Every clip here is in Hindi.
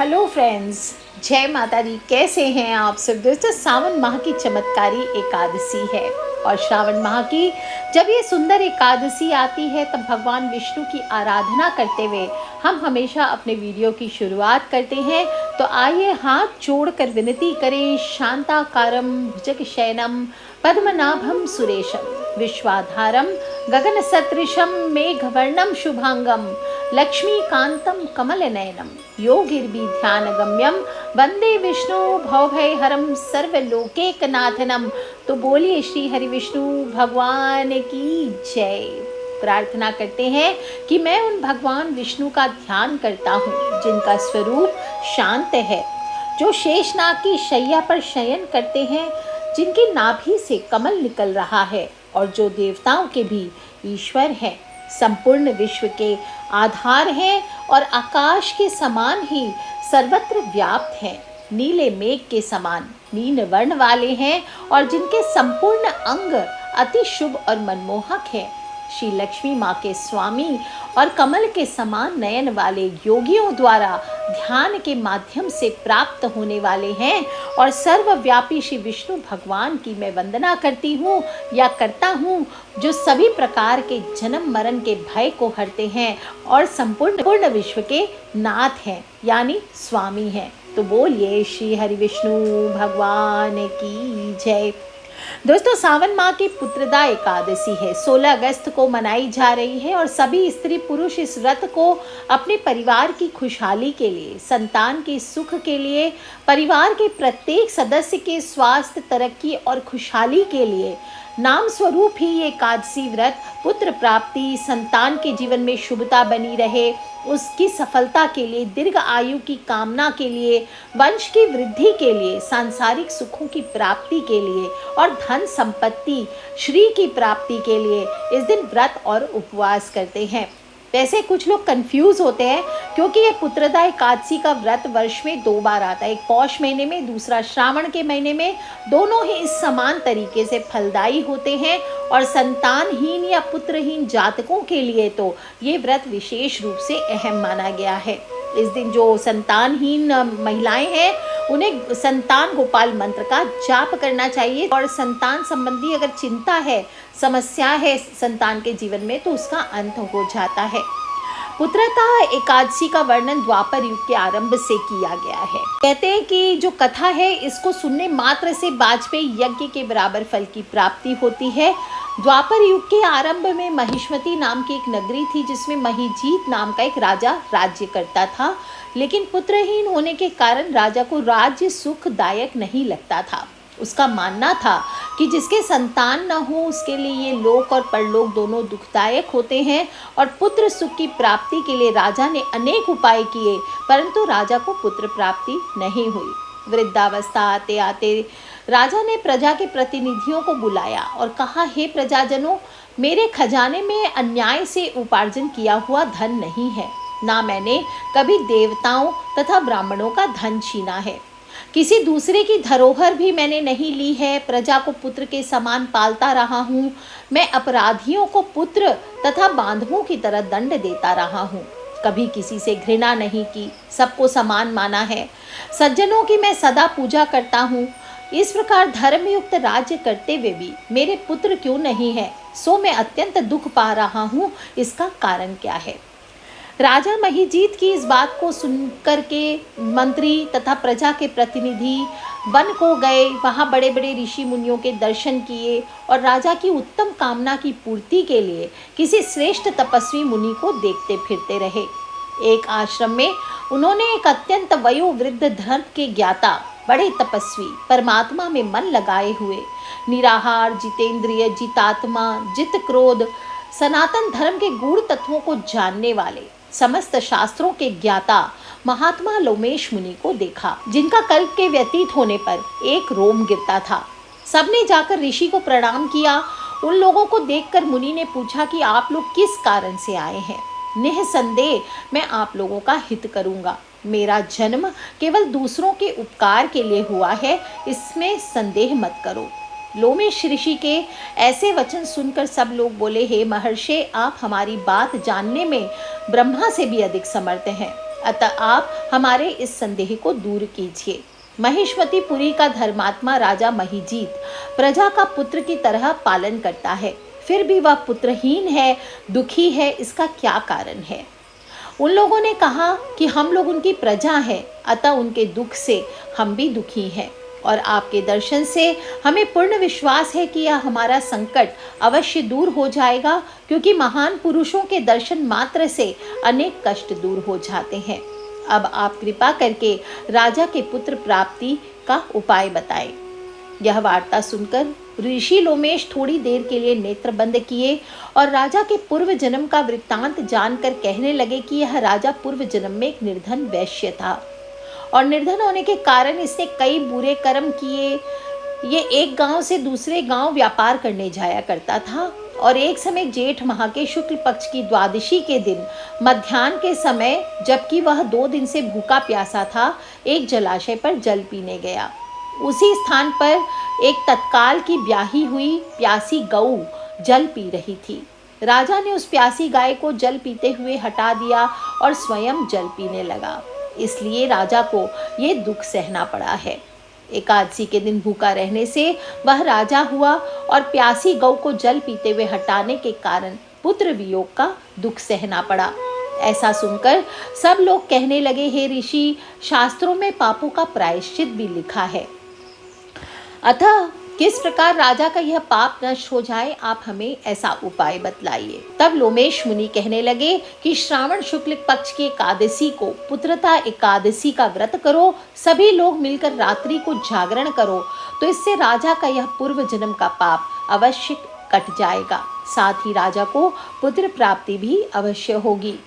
हेलो फ्रेंड्स, जय माता दी। कैसे हैं आप सब दोस्तों। सावन माह की चमत्कारी एकादशी है और श्रावण माह की जब ये सुंदर एकादशी आती है तब भगवान विष्णु की आराधना करते हुए हम हमेशा अपने वीडियो की शुरुआत करते हैं। तो आइए हाथ जोड़कर विनती करें। शांताकारं भुजगशयनं पद्मनाभं सुरेशं विश्वाधारं गगनसदृशं मेघवर्णं शुभांगं लक्ष्मीकान्तं कमलनयनं योगिर्विध्यानगम्यं वंदे विष्णु भवभयहरं सर्वलोकैकनाथनं। तो बोलिए श्री हरि विष्णु भगवान की जय। प्रार्थना करते हैं कि मैं उन भगवान विष्णु का ध्यान करता हूँ जिनका स्वरूप शांत है, जो शेषनाग की शैया पर शयन करते हैं, जिनकी नाभि से कमल निकल रहा है और जो देवताओं के भी ईश्वर है, संपूर्ण विश्व के आधार हैं और आकाश के समान ही सर्वत्र व्याप्त हैं, नीले मेघ के समान मीन वर्ण वाले हैं और जिनके संपूर्ण अंग अति शुभ और मनमोहक हैं। श्री लक्ष्मी माँ के स्वामी और कमल के समान नयन वाले योगियों द्वारा ध्यान के माध्यम से प्राप्त होने वाले हैं और सर्वव्यापी श्री विष्णु भगवान की मैं वंदना करती हूँ या करता हूँ, जो सभी प्रकार के जन्म मरण के भय को हरते हैं और संपूर्ण विश्व के नाथ हैं यानी स्वामी हैं। तो बोलिए श्री हरि विष्णु भगवान की जय। दोस्तों, सावन माह की पुत्रदा एकादशी है, 16 अगस्त को मनाई जा रही है और सभी स्त्री पुरुष इस व्रत को अपने परिवार की खुशहाली के लिए, संतान के सुख के लिए, परिवार के प्रत्येक सदस्य के स्वास्थ्य, तरक्की और खुशहाली के लिए नाम स्वरूप ही ये एकादशी व्रत पुत्र प्राप्ति, संतान के जीवन में शुभता बनी रहे, उसकी सफलता के लिए, दीर्घ आयु की कामना के लिए, वंश की वृद्धि के लिए, सांसारिक सुखों की प्राप्ति के लिए और धन संपत्ति श्री की प्राप्ति के लिए इस दिन व्रत और उपवास करते हैं। वैसे कुछ लोग कंफ्यूज होते हैं क्योंकि ये पुत्रदा एकादशी का व्रत वर्ष में 2 बार आता है, एक पौष महीने में, दूसरा श्रावण के महीने में। दोनों ही इस समान तरीके से फलदायी होते हैं और संतानहीन या पुत्रहीन जातकों के लिए तो ये व्रत विशेष रूप से अहम माना गया है। इस दिन जो संतानहीन महिलाएं हैं उन्हें संतान गोपाल मंत्र का जाप करना चाहिए और संतान संबंधी अगर चिंता है, समस्या है संतान के जीवन में, तो उसका अंत हो जाता है। पुत्रदा एकादशी का वर्णन द्वापर युग के आरंभ से किया गया है। कहते हैं कि जो कथा है इसको सुनने मात्र से वाजपेयी यज्ञ के बराबर फल की प्राप्ति होती है। द्वापर युग के आरंभ में महिष्मती नाम की एक नगरी थी जिसमें महिजीत नाम का एक राजा राज्य करता था, लेकिन पुत्रहीन होने के कारण राजा को राज्य सुखदायक नहीं लगता था। उसका मानना था कि जिसके संतान न हो उसके लिए ये लोक और परलोक दोनों दुखदायक होते हैं और पुत्र सुख की प्राप्ति के लिए राजा ने अनेक उपाय किए, परंतु राजा को पुत्र प्राप्ति नहीं हुई। वृद्धावस्था आते आते राजा ने प्रजा के प्रतिनिधियों को बुलाया और कहा, हे प्रजाजनों, मेरे खजाने में अन्याय से उपार्जन किया हुआ धन नहीं है, ना मैंने कभी देवताओं तथा ब्राह्मणों का धन छीना है, किसी दूसरे की धरोहर भी मैंने नहीं ली है, प्रजा को पुत्र के समान पालता रहा हूँ, मैं अपराधियों को पुत्र तथा बांधवों की तरह दंड देता रहा हूँ, कभी किसी से घृणा नहीं की, सबको समान माना है, सज्जनों की मैं सदा पूजा करता हूँ। इस प्रकार धर्मयुक्त राज्य करते हुए भी मेरे पुत्र क्यों नहीं है, सो मैं अत्यंत दुख पा रहा हूँ, इसका कारण क्या है। राजा महिजीत की इस बात को सुनकर के मंत्री तथा प्रजा के प्रतिनिधि वन को गए, वहाँ बड़े बड़े ऋषि मुनियों के दर्शन किए और राजा की उत्तम कामना की पूर्ति के लिए किसी श्रेष्ठ तपस्वी मुनि को देखते फिरते रहे। एक आश्रम में उन्होंने एक अत्यंत वयोवृद्ध धर्म के ज्ञाता, बड़े तपस्वी, परमात्मा में मन लगाए हुए, निराहार, जितेंद्रिय, जितात्मा, जित क्रोध, सनातन धर्म के गूढ़ तत्वों को जानने वाले, समस्त शास्त्रों के ज्ञाता महात्मा लोमेश मुनि को देखा, जिनका कल्प के व्यतीत होने पर एक रोम गिरता था। सबने जाकर ऋषि को प्रणाम किया। उन लोगों को देखकर मुनि ने पूछा कि आप लोग किस कारण से आए हैं। निःसंदेह मैं आप लोगों का हित करूंगा, मेरा जन्म केवल दूसरों के उपकार के लिए हुआ है, इसमें संदेह मत करो। लोमेश ऋषि के ऐसे वचन सुनकर सब लोग बोले, हे महर्षि, आप हमारी बात जानने में ब्रह्मा से भी अधिक समर्थ हैं। अतः आप हमारे इस संदेह को दूर कीजिए। महिष्मतीपुरी का धर्मात्मा राजा महिजीत प्रजा का पुत्र की तरह पालन करता है, फिर भी वह पुत्रहीन है, दुखी है। इसका क्या कारण है? उन लोगों ने कहा कि हम लोग उनकी प्रजा हैं, अतः उनके दुख से हम भी दुखी हैं, और आपके दर्शन से हमें पूर्ण विश्वास है कि यह हमारा संकट अवश्य दूर हो जाएगा, क्योंकि महान पुरुषों के दर्शन मात्र से अनेक कष्ट दूर हो जाते हैं। अब आप कृपा करके राजा के पुत्र प्राप्ति का उपाय बताएं। यह वार्ता सुनकर ऋषि लोमेश थोड़ी देर के लिए नेत्र बंद किए और राजा के पूर्व जन्म का वृत्तांत जानकर कहने लगे कि यह राजा पूर्व जन्म में एक निर्धन वैश्य था, और निर्धन होने के कारण इसने कई बुरे कर्म किए। ये एक गांव से दूसरे गांव व्यापार करने जाया करता था, और एक समय जेठ माह के शुक्ल पक्ष की द्वादशी के दिन मध्याह्न के समय, जबकि वह 2 दिन से भूखा प्यासा था, एक जलाशय पर जल पीने गया। उसी स्थान पर एक तत्काल की ब्याही हुई प्यासी गऊ जल पी रही थी। राजा ने उस प्यासी गाय को जल पीते हुए हटा दिया और स्वयं जल पीने लगा, इसलिए राजा को ये दुख सहना पड़ा है। एकादशी के दिन भूखा रहने से वह राजा हुआ, और प्यासी गौ को जल पीते हुए हटाने के कारण पुत्र वियोग का दुख सहना पड़ा। ऐसा सुनकर सब लोग कहने लगे, हे ऋषि, शास्त्रों में पापों का प्रायश्चित भी लिखा है, अतः किस प्रकार राजा का यह पाप नष्ट हो जाए, आप हमें ऐसा उपाय बतलाइए। तब लोमेश मुनि कहने लगे कि श्रावण शुक्ल पक्ष की एकादशी को पुत्रता एकादशी का व्रत करो, सभी लोग मिलकर रात्रि को जागरण करो, तो इससे राजा का यह पूर्व जन्म का पाप अवश्य कट जाएगा, साथ ही राजा को पुत्र प्राप्ति भी अवश्य होगी।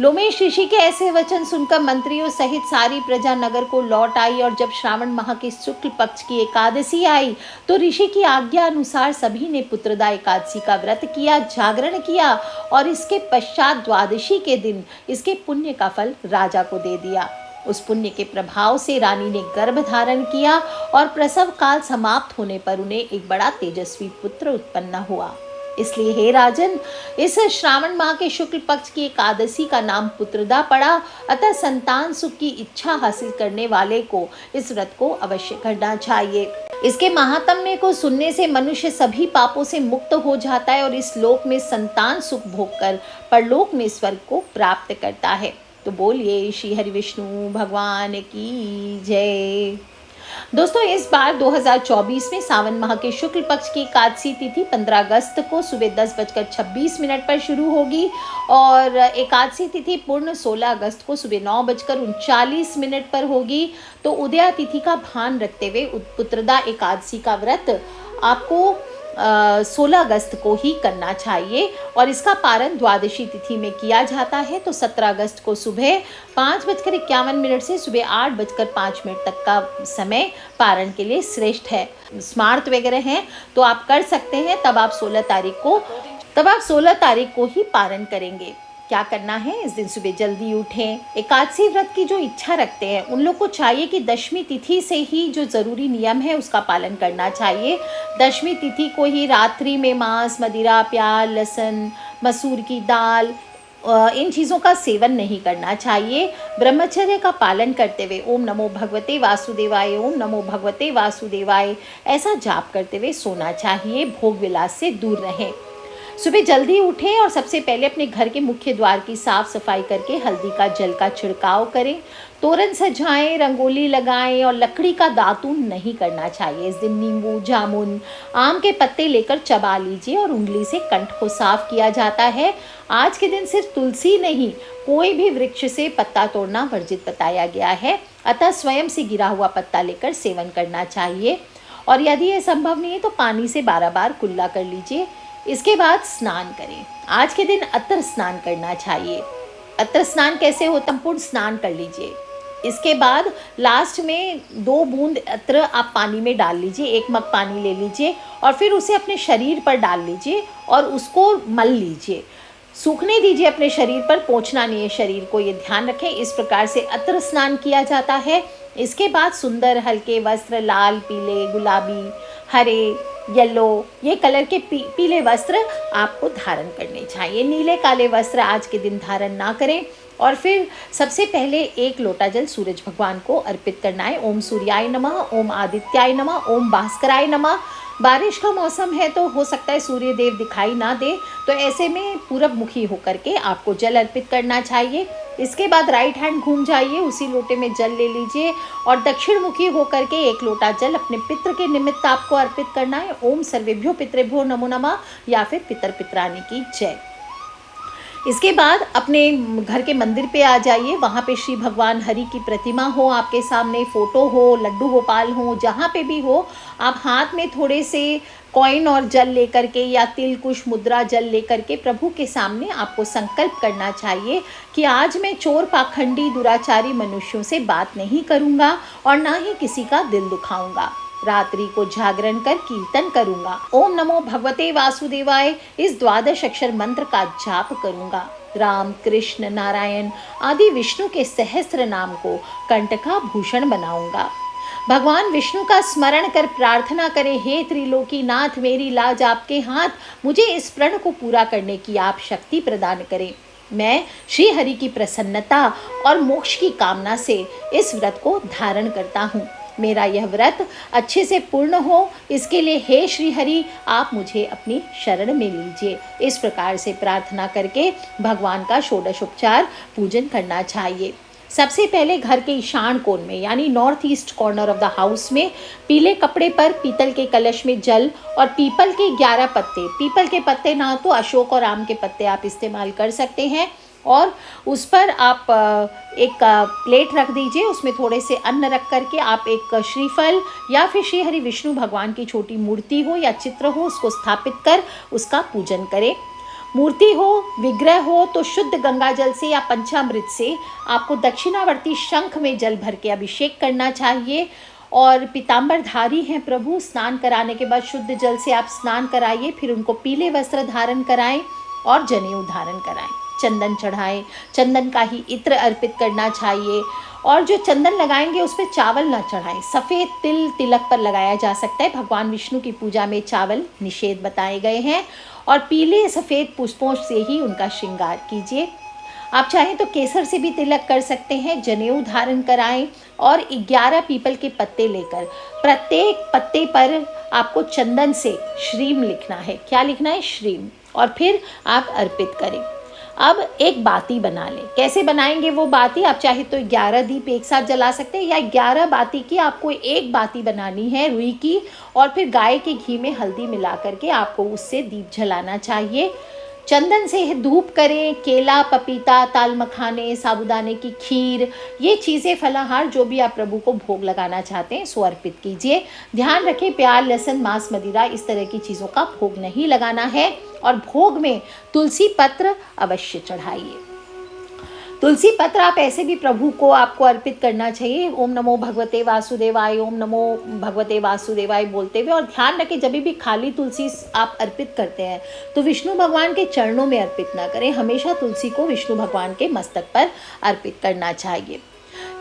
लोमेश ऋषि के ऐसे वचन सुनकर मंत्रियों सहित सारी प्रजा नगर को लौट आई, और जब श्रावण माह के शुक्ल पक्ष की एकादशी आई तो ऋषि की आज्ञा अनुसार सभी ने पुत्रदा एकादशी का व्रत किया, जागरण किया, और इसके पश्चात द्वादशी के दिन इसके पुण्य का फल राजा को दे दिया। उस पुण्य के प्रभाव से रानी ने गर्भ धारण किया, और प्रसव काल समाप्त होने पर उन्हें एक बड़ा तेजस्वी पुत्र उत्पन्न हुआ। इसलिए हे राजन, इस श्रावण माह के शुक्ल पक्ष की एकादशी का नाम पुत्रदा पड़ा, अतः संतान सुख की इच्छा हासिल करने वाले को इस व्रत को अवश्य करना चाहिए। इसके महात्म्य को सुनने से मनुष्य सभी पापों से मुक्त हो जाता है, और इस लोक में संतान सुख भोगकर परलोक में स्वर्ग को प्राप्त करता है। तो बोलिए श्री हरि विष्णु भगवान की जय। दोस्तों, इस बार 2024 में सावन माह के शुक्ल पक्ष की एकादशी तिथि 15 अगस्त को सुबह 10:26 पर शुरू होगी, और एकादशी तिथि पूर्ण 16 अगस्त को सुबह 9:39 पर होगी। तो उदया तिथि का भान रखते हुए पुत्रदा एकादशी का व्रत आपको 16 अगस्त को ही करना चाहिए, और इसका पारण द्वादशी तिथि में किया जाता है। तो 17 अगस्त को सुबह 5:51 से सुबह 8:05 तक का समय पारण के लिए श्रेष्ठ है। स्मार्त वगैरह हैं तो आप कर सकते हैं, तब आप 16 तारीख को ही पारण करेंगे। क्या करना है, इस दिन सुबह जल्दी उठें। एकादशी व्रत की जो इच्छा रखते हैं उन लोग को चाहिए कि दशमी तिथि से ही जो ज़रूरी नियम है उसका पालन करना चाहिए। दशमी तिथि को ही रात्रि में मांस, मदिरा, प्याज, लहसुन, मसूर की दाल, इन चीज़ों का सेवन नहीं करना चाहिए। ब्रह्मचर्य का पालन करते हुए ओम नमो भगवते वासुदेवाय, ओम नमो भगवते वासुदेवाय ऐसा जाप करते हुए सोना चाहिए। भोग विलास से दूर रहें। सुबह जल्दी उठें और सबसे पहले अपने घर के मुख्य द्वार की साफ सफाई करके हल्दी का जल का छिड़काव करें। तोरण सजाएं, रंगोली लगाएं, और लकड़ी का दातून नहीं करना चाहिए। इस दिन नींबू, जामुन, आम के पत्ते लेकर चबा लीजिए और उंगली से कंठ को साफ किया जाता है। आज के दिन सिर्फ तुलसी नहीं, कोई भी वृक्ष से पत्ता तोड़ना वर्जित बताया गया है, अतः स्वयं से गिरा हुआ पत्ता लेकर सेवन करना चाहिए। और यदि ये संभव नहीं है तो पानी से 12 बार कुल्ला कर लीजिए। इसके बाद स्नान करें। आज के दिन अत्र स्नान करना चाहिए। अत्र स्नान कैसे होता है? संपूर्ण स्नान कर लीजिए। इसके बाद लास्ट में 2 बूंद अत्र आप पानी में डाल लीजिए। 1 मग पानी ले लीजिए और फिर उसे अपने शरीर पर डाल लीजिए और उसको मल लीजिए। सूखने दीजिए अपने शरीर पर, पोंछना नहीं है शरीर को, ये ध्यान रखें। इस प्रकार से अत्र स्नान किया जाता है। इसके बाद सुंदर हल्के वस्त्र, लाल, पीले, गुलाबी, हरे, येलो, ये कलर के पीले वस्त्र आपको धारण करने चाहिए। नीले काले वस्त्र आज के दिन धारण ना करें। और फिर सबसे पहले 1 लोटा जल सूरज भगवान को अर्पित करना है। ओम सूर्याय नमः, ओम आदित्याय नमः, ओम भास्कराय नमः। बारिश का मौसम है तो हो सकता है सूर्य देव दिखाई ना दे, तो ऐसे में पूरब मुखी होकर के आपको जल अर्पित करना चाहिए। इसके बाद राइट हैंड घूम जाइए, उसी लोटे में जल ले लीजिए और दक्षिण मुखी होकर के 1 लोटा जल अपने पितृ के निमित्त आपको अर्पित करना है। ओम सर्वेभ्यो पितृभ्यो नमो नमः या फिर पितर पितरानी की जय। इसके बाद अपने घर के मंदिर पे आ जाइए, वहाँ पे श्री भगवान हरि की प्रतिमा हो आपके सामने, फ़ोटो हो, लड्डू गोपाल हो, जहाँ पे भी हो, आप हाथ में थोड़े से कॉइन और जल लेकर के या तिल कुश मुद्रा जल लेकर के प्रभु के सामने आपको संकल्प करना चाहिए कि आज मैं चोर पाखंडी दुराचारी मनुष्यों से बात नहीं करूँगा और ना ही किसी का दिल दुखाऊंगा। रात्रि को जागरण कर कीर्तन करूंगा। ओम नमो भगवते वासुदेवाय इस 12 अक्षर मंत्र का जाप करूंगा। राम कृष्ण नारायण आदि विष्णु के सहस्त्र नाम को कंटका भूषण बनाऊंगा। भगवान विष्णु का स्मरण कर प्रार्थना करें, हे त्रिलोकी नाथ मेरी लाज आपके हाथ, मुझे इस प्रण को पूरा करने की आप शक्ति प्रदान करें। मैं श्री हरि की प्रसन्नता और मोक्ष की कामना से इस व्रत को धारण करता हूँ। मेरा यह व्रत अच्छे से पूर्ण हो, इसके लिए हे श्री हरि आप मुझे अपनी शरण में लीजिए। इस प्रकार से प्रार्थना करके भगवान का षोडशोपचार पूजन करना चाहिए। सबसे पहले घर के ईशान कोण में यानी north east corner of the house में पीले कपड़े पर पीतल के कलश में जल और पीपल के 11 पत्ते, पीपल के पत्ते ना तो अशोक और आम के पत्ते आप इस्तेमाल कर सकते हैं, और उस पर आप एक प्लेट रख दीजिए, उसमें थोड़े से अन्न रख करके आप एक श्रीफल या फिर श्री हरि विष्णु भगवान की छोटी मूर्ति हो या चित्र हो उसको स्थापित कर उसका पूजन करें। मूर्ति हो, विग्रह हो तो शुद्ध गंगा जल से या पंचामृत से आपको दक्षिणावर्ती शंख में जल भर के अभिषेक करना चाहिए। और पीताम्बरधारी हैं प्रभु, स्नान कराने के बाद शुद्ध जल से आप स्नान कराइए, फिर उनको पीले वस्त्र धारण कराएं और जनेऊ धारण कराएं। चंदन चढ़ाएं, चंदन का ही इत्र अर्पित करना चाहिए, और जो चंदन लगाएंगे उस पर चावल ना चढ़ाएं, सफ़ेद तिल तिलक पर लगाया जा सकता है। भगवान विष्णु की पूजा में चावल निषेध बताए गए हैं, और पीले सफ़ेद पुष्पों से ही उनका श्रृंगार कीजिए। आप चाहें तो केसर से भी तिलक कर सकते हैं। जनेऊ धारण कराएं और 11 पीपल के पत्ते लेकर प्रत्येक पत्ते पर आपको चंदन से श्रीम लिखना है। क्या लिखना है? श्रीम। और फिर आप अर्पित करें। अब एक बाती बना लें। कैसे बनाएंगे वो बाती? आप चाहे तो 11 दीप एक साथ जला सकते हैं, या 11 बाती की आपको एक बाती बनानी है रुई की, और फिर गाय के घी में हल्दी मिला करके आपको उससे दीप जलाना चाहिए। चंदन से धूप करें। केला, पपीता, ताल मखाने, साबूदाने की खीर, ये चीज़ें फलाहार जो भी आप प्रभु को भोग लगाना चाहते हैं सो अर्पित कीजिए। ध्यान रखें प्याज, लहसुन, मांस, मदिरा इस तरह की चीज़ों का भोग नहीं लगाना है, और भोग में तुलसी पत्र अवश्य चढ़ाइए। तुलसी पत्र आप ऐसे भी प्रभु को आपको अर्पित करना चाहिए, ओम नमो भगवते वासुदेवाय, ओम नमो भगवते वासुदेवाय बोलते हुए। और ध्यान रखें जब भी खाली तुलसी आप अर्पित करते हैं तो विष्णु भगवान के चरणों में अर्पित ना करें, हमेशा तुलसी को विष्णु भगवान के मस्तक पर अर्पित करना चाहिए।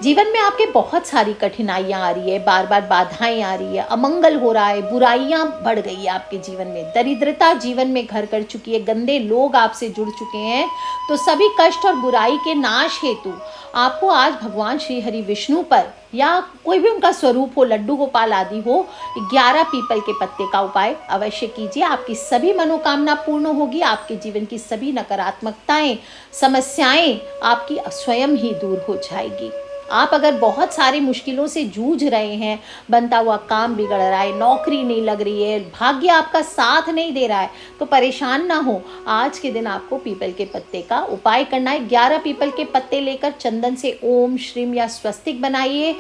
जीवन में आपके बहुत सारी कठिनाइयाँ आ रही है, बार बार बाधाएं आ रही है, अमंगल हो रहा है, बुराइयाँ बढ़ गई है आपके जीवन में, दरिद्रता जीवन में घर कर चुकी है, गंदे लोग आपसे जुड़ चुके हैं, तो सभी कष्ट और बुराई के नाश हेतु आपको आज भगवान श्री हरि विष्णु पर या कोई भी उनका स्वरूप हो, लड्डू गोपाल आदि हो, 11 पीपल के पत्ते का उपाय अवश्य कीजिए। आपकी सभी मनोकामना पूर्ण होगी, आपके जीवन की सभी नकारात्मकताएं, समस्याएं आपकी स्वयं ही दूर हो जाएगी। आप अगर बहुत सारी मुश्किलों से जूझ रहे हैं, बनता हुआ काम बिगड़ रहा है, नौकरी नहीं लग रही है, भाग्य आपका साथ नहीं दे रहा है, तो परेशान ना हो। आज के दिन आपको पीपल के पत्ते का उपाय करना है। 11 पीपल के पत्ते लेकर चंदन से ओम, श्रीम या स्वस्तिक बनाइए।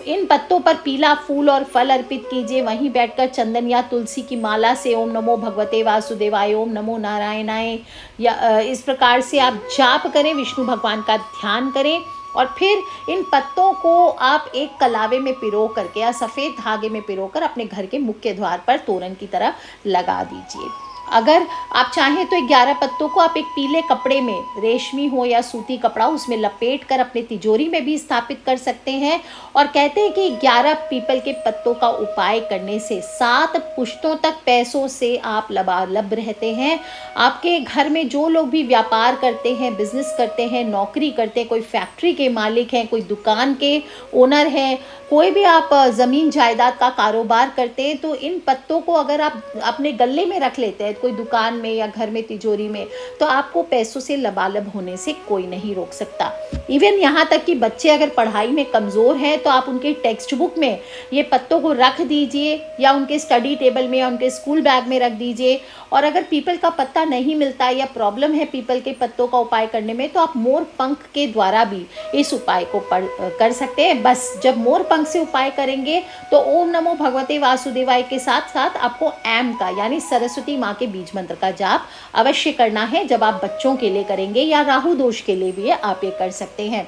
इन पत्तों पर पीला फूल और फल अर्पित कीजिए। वहीं बैठकर चंदन या तुलसी की माला से ओम नमो भगवते वासुदेवाय, ओम नमो नारायणाय या इस प्रकार से आप जाप करें, विष्णु भगवान का ध्यान करें, और फिर इन पत्तों को आप एक कलावे में पिरो करके या सफ़ेद धागे में पिरो कर अपने घर के मुख्य द्वार पर तोरण की तरह लगा दीजिए। अगर आप चाहें तो 11 पत्तों को आप एक पीले कपड़े में, रेशमी हो या सूती कपड़ा, उसमें लपेट कर अपने तिजोरी में भी स्थापित कर सकते हैं। और कहते हैं कि 11 पीपल के पत्तों का उपाय करने से 7 पुश्तों तक पैसों से आप लबालब रहते हैं। आपके घर में जो लोग भी व्यापार करते हैं, बिजनेस करते हैं, नौकरी करते हैं, कोई फैक्ट्री के मालिक हैं, कोई दुकान के ओनर हैं, कोई भी आप ज़मीन जायदाद का कारोबार करते हैं, तो इन पत्तों को अगर आप अपने गले में रख लेते हैं, कोई दुकान में या घर में तिजोरी में, तो आपको पैसों से लबालब होने से कोई नहीं रोक सकता। इवन यहाँ तक कि बच्चे अगर पढ़ाई में कमज़ोर हैं तो आप उनके टेक्स्ट बुक में ये पत्तों को रख दीजिए, या उनके स्टडी टेबल में या उनके स्कूल बैग में रख दीजिए। और अगर पीपल का पत्ता नहीं मिलता या प्रॉब्लम है पीपल के पत्तों का उपाय करने में, तो आप मोर पंख के द्वारा भी इस उपाय को कर सकते हैं। बस जब मोर पंख से उपाय करेंगे तो ओम नमो भगवते वासुदेवाय के साथ साथ आपको एम का यानी सरस्वती माँ के बीज मंत्र का जाप अवश्य करना है। जब आप बच्चों के लिए करेंगे या राहु दोष के लिए भी आप ये कर सकते हैं।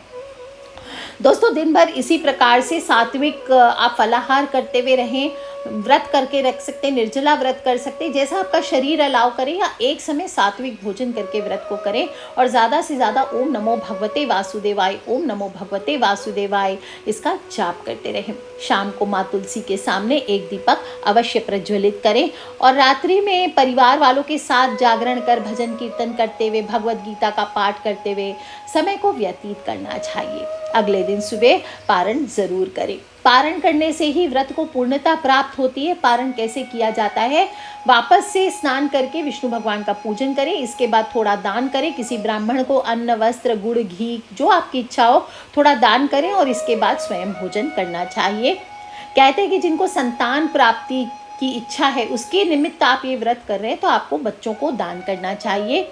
दोस्तों, दिन भर इसी प्रकार से सात्विक आप फलाहार करते हुए रहें, व्रत करके रख सकते हैं, निर्जला व्रत कर सकते हैं, जैसा आपका शरीर अलाउ करे, या एक समय सात्विक भोजन करके व्रत को करें। और ज़्यादा से ज़्यादा ओम नमो भगवते वासुदेवाय, ओम नमो भगवते वासुदेवाय इसका जाप करते रहें। शाम को माँ तुलसी के सामने एक दीपक अवश्य प्रज्वलित करें। और रात्रि में परिवार वालों के साथ जागरण कर भजन कीर्तन करते हुए, भगवद गीता का पाठ करते हुए समय को व्यतीत करना चाहिए। अगले दिन सुबह पारण जरूर करें। पारण करने से ही व्रत को पूर्णता प्राप्त होती है। पारण कैसे किया जाता है? वापस से स्नान करके विष्णु भगवान का पूजन करें, इसके बाद थोड़ा दान करें, किसी ब्राह्मण को अन्न, वस्त्र, गुड़, घी जो आपकी इच्छा हो थोड़ा दान करें, और इसके बाद स्वयं भोजन करना चाहिए। कहते हैं कि जिनको संतान प्राप्ति की इच्छा है उसके निमित्त आप ये व्रत कर रहे हैं, तो आपको बच्चों को दान करना चाहिए।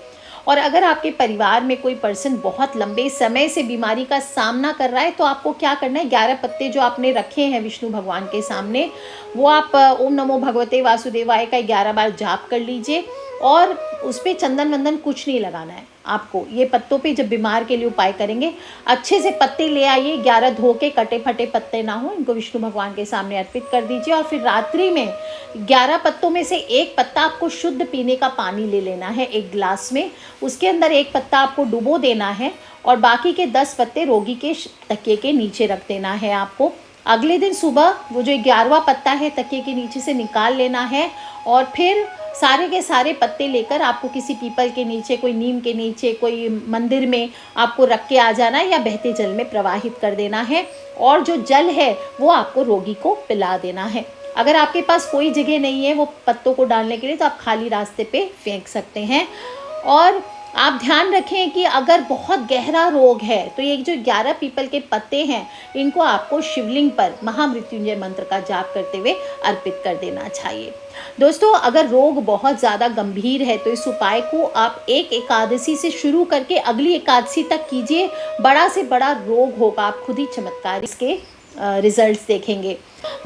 और अगर आपके परिवार में कोई पर्सन बहुत लंबे समय से बीमारी का सामना कर रहा है, तो आपको क्या करना है, 11 पत्ते जो आपने रखे हैं विष्णु भगवान के सामने, वो आप ओम नमो भगवते वासुदेवाय का 11 बार जाप कर लीजिए। और उस पर चंदन वंदन कुछ नहीं लगाना है आपको। ये पत्तों पे जब बीमार के लिए उपाय करेंगे, अच्छे से पत्ते ले आइए, 11 धो के, कटे फटे पत्ते ना हो, इनको विष्णु भगवान के सामने अर्पित कर दीजिए। और फिर रात्रि में 11 पत्तों में से एक पत्ता आपको शुद्ध पीने का पानी ले लेना है एक गिलास में, उसके अंदर एक पत्ता आपको डुबो देना है, और बाकी के 10 पत्ते रोगी के तकिए के नीचे रख देना है आपको। अगले दिन सुबह वो जो 11वां पत्ता है तकिए के नीचे से निकाल लेना है, और फिर सारे के सारे पत्ते लेकर आपको किसी पीपल के नीचे, कोई नीम के नीचे, कोई मंदिर में आपको रख के आ जाना है, या बहते जल में प्रवाहित कर देना है। और जो जल है वो आपको रोगी को पिला देना है। अगर आपके पास कोई जगह नहीं है वो पत्तों को डालने के लिए, तो आप खाली रास्ते पे फेंक सकते हैं। और आप ध्यान रखें कि अगर बहुत गहरा रोग है तो ये जो 11 पीपल के पत्ते हैं, इनको आपको शिवलिंग पर महामृत्युंजय मंत्र का जाप करते हुए अर्पित कर देना चाहिए। दोस्तों, अगर रोग बहुत ज़्यादा गंभीर है तो इस उपाय को आप एक एकादशी से शुरू करके अगली एकादशी तक कीजिए। बड़ा से बड़ा रोग होगा, आप खुद ही चमत्कार इसके रिजल्ट्स देखेंगे।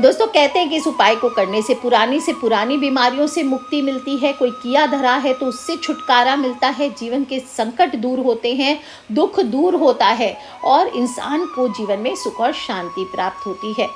दोस्तों, कहते हैं कि इस उपाय को करने से पुरानी बीमारियों से मुक्ति मिलती है। कोई किया धरा है तो उससे छुटकारा मिलता है, जीवन के संकट दूर होते हैं, दुख दूर होता है, और इंसान को जीवन में सुख और शांति प्राप्त होती है।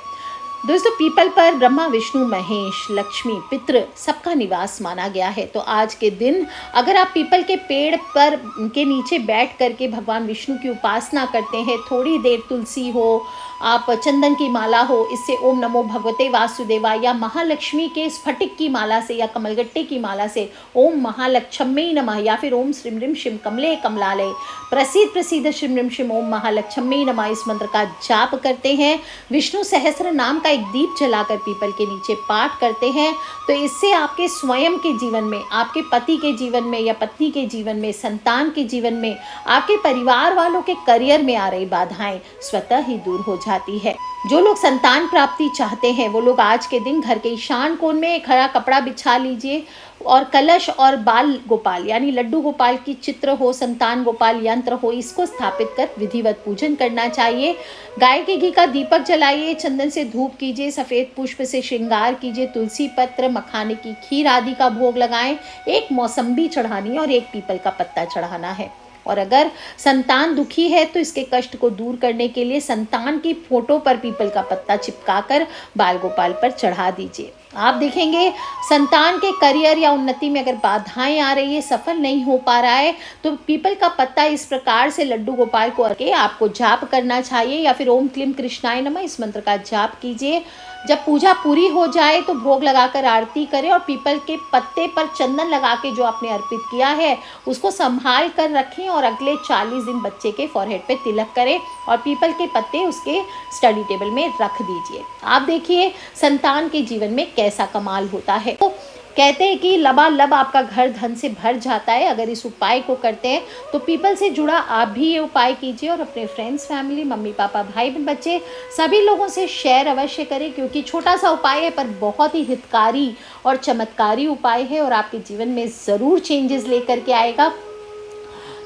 दोस्तों, पीपल पर ब्रह्मा, विष्णु, महेश, लक्ष्मी, पितृ सबका निवास माना गया है। तो आज के दिन अगर आप पीपल के पेड़ पर के नीचे बैठ करके भगवान विष्णु की उपासना करते हैं, थोड़ी देर तुलसी हो, आप चंदन की माला हो, इससे ओम नमो भगवते वासुदेवाय, या महालक्ष्मी के स्फटिक की माला से या कमलगट्टे की माला से ओम महालक्ष्मी नमः, या फिर ओम श्रीम ह्रीम शिम कमले कमलालय प्रसीद श्रीम ह्रीम शिम ओम महालक्ष्मी नमः, इस मंत्र का जाप करते हैं, विष्णु सहस्त्र नाम का एक दीप जलाकर पीपल के नीचे पाठ करते हैं, तो इससे आपके स्वयं के जीवन में, आपके पति के जीवन में या पत्नी के जीवन में, संतान के जीवन में, आपके परिवार वालों के करियर में आ रही बाधाएं स्वतः ही दूर हो जाती है। जो लोग संतान प्राप्ति चाहते हैं वो लोग आज के दिन घर के ईशान कोण में एक हरा कपड़ा बिछा लीजिए, और कलश और बाल गोपाल यानी लड्डू गोपाल की चित्र हो, संतान गोपाल यंत्र हो, इसको स्थापित कर विधिवत पूजन करना चाहिए। गाय के घी का दीपक जलाइए, चंदन से धूप कीजिए, सफ़ेद पुष्प से श्रृंगार कीजिए, तुलसी पत्र, मखाने की खीर आदि का भोग लगाएं, एक मौसम्बी चढ़ानी और एक पीपल का पत्ता चढ़ाना है। और अगर संतान दुखी है तो इसके कष्ट को दूर करने के लिए संतान की फोटो पर पीपल का पत्ता चिपकाकर बाल गोपाल पर चढ़ा दीजिए। आप देखेंगे संतान के करियर या उन्नति में अगर बाधाएं आ रही है, सफल नहीं हो पा रहा है, तो पीपल का पत्ता इस प्रकार से लड्डू गोपाल को करके आपको जाप करना चाहिए, या फिर ओम क्लीम कृष्णाय नमः इस मंत्र का जाप कीजिए। जब पूजा पूरी हो जाए तो भोग लगाकर आरती करें और पीपल के पत्ते पर चंदन लगा के जो आपने अर्पित किया है उसको संभाल कर रखें, और अगले 40 दिन बच्चे के फॉरहेड पे तिलक करें और पीपल के पत्ते उसके स्टडी टेबल में रख दीजिए। आप देखिए संतान के जीवन में कैसा कमाल होता है। तो कहते हैं कि लबालब आपका घर धन से भर जाता है अगर इस उपाय को करते हैं। तो पीपल से जुड़ा आप भी ये उपाय कीजिए और अपने फ्रेंड्स, फैमिली, मम्मी पापा, भाई बहन, बच्चे सभी लोगों से शेयर अवश्य करें, क्योंकि छोटा सा उपाय है पर बहुत ही हितकारी और चमत्कारी उपाय है और आपके जीवन में ज़रूर चेंजेस लेकर के आएगा।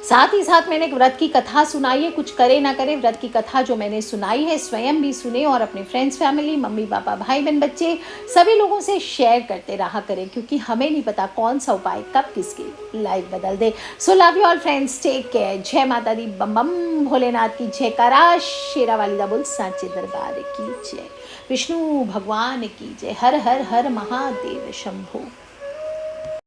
साथ ही साथ मैंने एक व्रत की कथा सुनाई है, कुछ करे ना करे व्रत की कथा जो मैंने सुनाई है स्वयं भी सुने और अपने फ्रेंड्स, फैमिली, मम्मी पापा, भाई बहन, बच्चे सभी लोगों से शेयर करते रहा करें, क्योंकि हमें नहीं पता कौन सा उपाय कब किसकी लाइफ बदल दे। So love you all friends, take care. जय माता दी, बम बम भोलेनाथ की जयकारा, शेरा वाली दा बोल सांचे दरबार की जय, विष्णु भगवान की जय, हर हर हर महादेव शंभो।